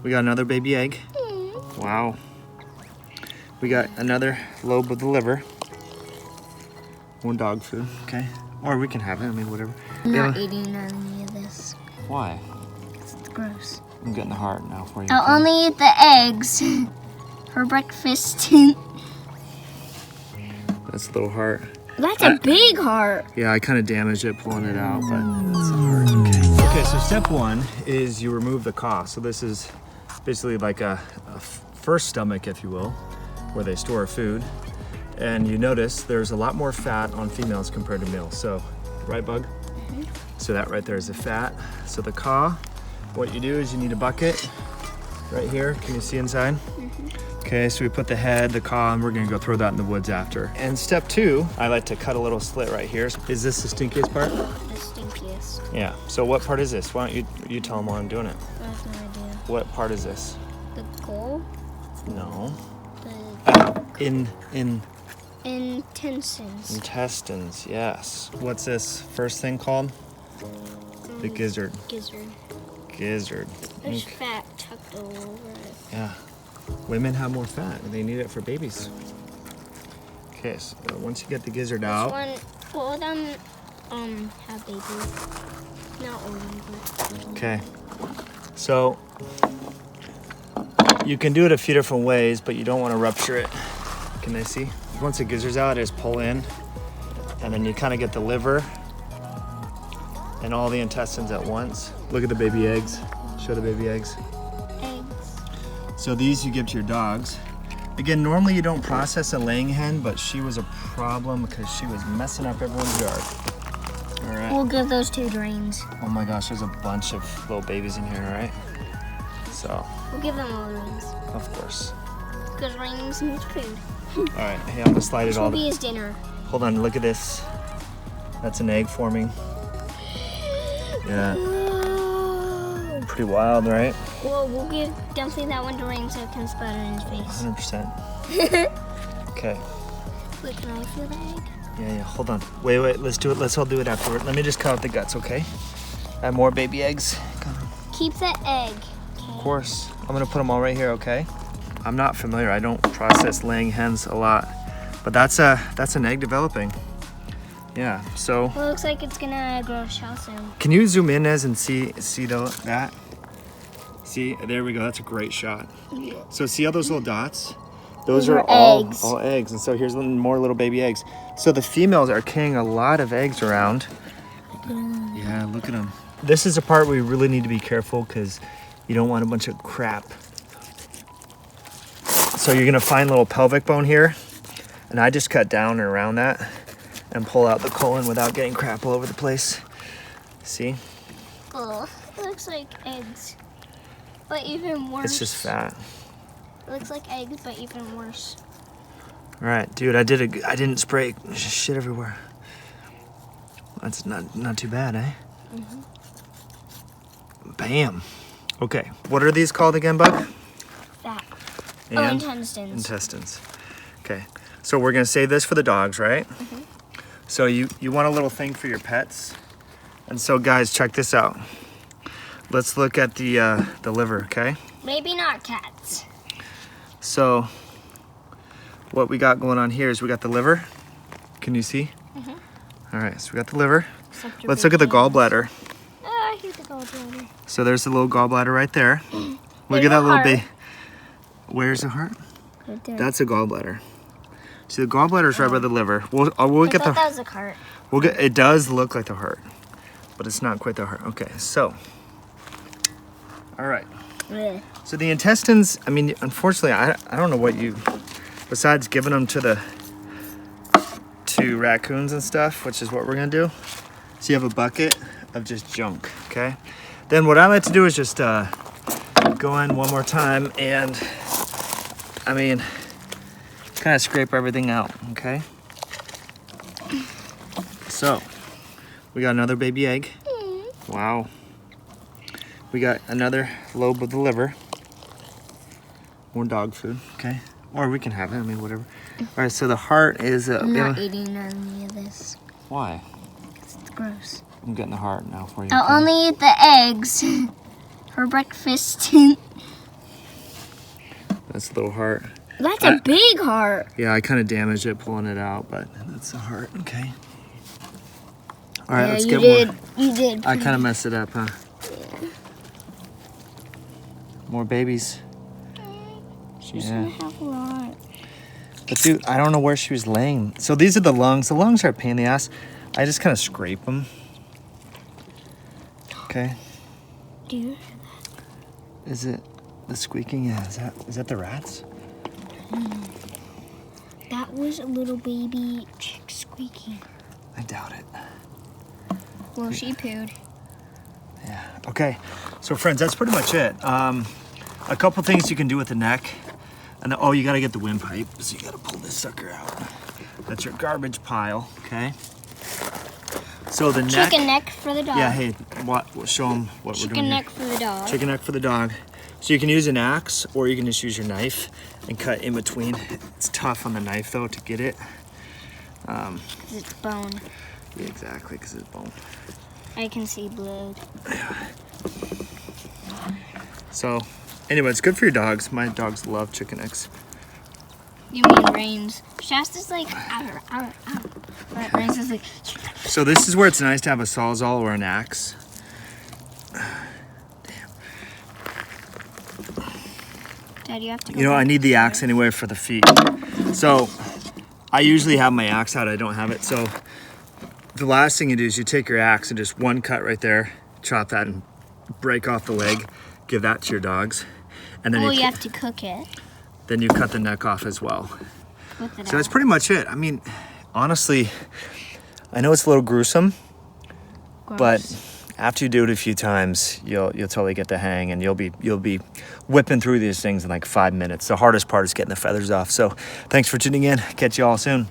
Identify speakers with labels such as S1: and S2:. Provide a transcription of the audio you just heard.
S1: We got another baby egg. Wow. We got another lobe of the liver. More dog food, okay? Or we can have it, I mean, whatever.
S2: I'm not eating any of this.
S1: Why?
S2: It's gross.
S1: I'm getting the heart now for you.
S2: I'll only eat the eggs for breakfast.
S1: That's a little heart.
S2: That's a big heart.
S1: Yeah, I kind of damaged it pulling it out, but that's a heart, okay. Okay, so step one is you remove the caul. So this is basically like a first stomach, if you will, where they store food. And you notice there's a lot more fat on females compared to males. So, right, Bug? Mm-hmm. So that right there is the fat. So the caul, what you do is you need a bucket right here. Can you see inside? Mm-hmm. Okay, so we put the head, the caul, and we're gonna go throw that in the woods after. And step two, I like to cut a little slit right here. Is this the stinkiest part?
S2: The stinkiest.
S1: Yeah, so what part is this? Why don't you tell them while I'm doing it?
S2: I have no idea.
S1: What part is this?
S2: The gall?
S1: No.
S2: The
S1: Intestines. Intestines, yes. What's this first thing called? The gizzard.
S2: Gizzard.
S1: Gizzard.
S2: There's fat tucked all over it.
S1: Yeah. Women have more fat. They need it for babies. Okay, so once you get the gizzard out.
S2: All of them have babies. Not all of them, but.
S1: Okay. So you can do it a few different ways, but you don't want to rupture it. Can they see? Once the gizzard's out, I just pull in, and then you kind of get the liver and all the intestines at once. Look at the baby eggs. Show the baby eggs.
S2: Eggs.
S1: So these you give to your dogs. Again, normally you don't process a laying hen, but she was a problem because she was messing up everyone's yard. All right.
S2: We'll give those two drains.
S1: Oh my gosh, there's a bunch of little babies in here, all right? So.
S2: We'll give them all rings.
S1: Of course.
S2: Because rings need food.
S1: All right, hey, I'm gonna slide
S2: This
S1: it all.
S2: will be his dinner.
S1: Hold on, look at this. That's an egg forming. Yeah.
S2: Whoa.
S1: Pretty wild, right?
S2: Well, we'll give definitely that one to Ring so it can splatter in his face.
S1: 100%. Okay.
S2: Wait, can I feel the egg?
S1: Yeah, hold on. Wait, let's do it. Let's all do it afterward. Let me just cut out the guts, okay? Add more baby eggs. Come on.
S2: Keep the egg. Okay.
S1: Of course. I'm gonna put them all right here, okay? I'm not familiar. I don't process laying hens a lot, but that's an egg developing. Yeah. So.
S2: Well, it looks like it's gonna grow a shell soon.
S1: Can you zoom in as and see that? See, there we go. That's a great shot.
S2: Yeah.
S1: So see all those little dots? Those are
S2: eggs.
S1: all eggs. And so here's more little baby eggs. So the females are carrying a lot of eggs around. Yeah, look at them. This is the part where you really need to be careful because you don't want a bunch of crap. So you're gonna find a little pelvic bone here, and I just cut down and around that and pull out the colon without getting crap all over the place. See?
S2: Oh, it looks like eggs, but even worse.
S1: It's just fat.
S2: It looks like eggs, but even worse.
S1: All right, dude, I didn't spray shit everywhere. That's not too bad, eh? Mm-hmm. Bam. Okay, what are these called again, Bug?
S2: Fat.
S1: And
S2: intestines.
S1: Intestines. Okay, so we're gonna save this for the dogs, right? Mm-hmm. So you want a little thing for your pets, and so guys, check this out. Let's look at the liver, okay?
S2: Maybe not cats.
S1: So what we got going on here is we got the liver. Can you see? Mm-hmm. All right, so we got the liver. Let's look at the gallbladder.
S2: Oh, I hate the gallbladder.
S1: So there's the little gallbladder right there. Look at that little baby. Where's the heart?
S2: Right there.
S1: That's a gallbladder. See, the gallbladder is right by the liver. We'll get the.
S2: That was a heart.
S1: It does look like the heart, but it's not quite the heart. Okay, so. All right.
S2: Ugh.
S1: So the intestines. I mean, unfortunately, I don't know what you, besides giving them to raccoons and stuff, which is what we're gonna do. So you have a bucket of just junk. Okay. Then what I like to do is just go in one more time and, I mean, kind of scrape everything out, okay? So, we got another baby egg. Wow. We got another lobe of the liver. More dog food, okay? Or we can have it, I mean, whatever. All right, so the heart is...
S2: I'm not eating any of this.
S1: Why?
S2: It's gross.
S1: I'm getting the heart now for you.
S2: I'll only eat the eggs for breakfast.
S1: That's a little heart.
S2: That's a big heart.
S1: Yeah, I kind of damaged it pulling it out, but that's a heart. Okay. All right, let's get more.
S2: You did.
S1: I kind of messed it up, huh?
S2: Yeah.
S1: More babies.
S2: She's gonna have a lot.
S1: But dude, I don't know where she was laying. So these are the lungs. The lungs are a pain in the ass. I just kind of scrape them. Okay.
S2: Do you?
S1: Is it the squeaking? Yeah. Is that the rats?
S2: That was a little baby chick squeaking.
S1: I doubt it.
S2: Well, she pooed.
S1: Yeah. Okay. So friends, that's pretty much it. A couple things you can do with the neck. And oh, you gotta get the windpipe. So you gotta pull this sucker out. That's your garbage pile, okay? So the neck.
S2: Chicken neck for the dog.
S1: Yeah, hey, show them what we're doing.
S2: Chicken neck for the dog.
S1: Chicken neck for the dog. So you can use an axe or you can just use your knife and cut in between. It's tough on the knife though to get it.
S2: 'Cause it's bone.
S1: Yeah, exactly, because it's bone.
S2: I can see blood.
S1: So, anyway, it's good for your dogs. My dogs love chicken necks.
S2: You mean Rain's? Shasta's like, ow, ow, ow. But Rain's is like,
S1: So this is where it's nice to have a sawzall or an axe.
S2: Dad, you have to go
S1: You know, I
S2: back
S1: need the
S2: there.
S1: axe anyway for the feet. So I usually have my axe out. I don't have it. So the last thing you do is you take your axe and just one cut right there, chop that and break off the leg. Give that to your dogs. And then
S2: Well, you have to cook it.
S1: Then you cut the neck off as well.
S2: With it
S1: So that's pretty much it. I mean, honestly, I know it's a little gruesome, but after you do it a few times, you'll totally get the hang, and you'll be whipping through these things in like 5 minutes. The hardest part is getting the feathers off. So thanks for tuning in. Catch you all soon.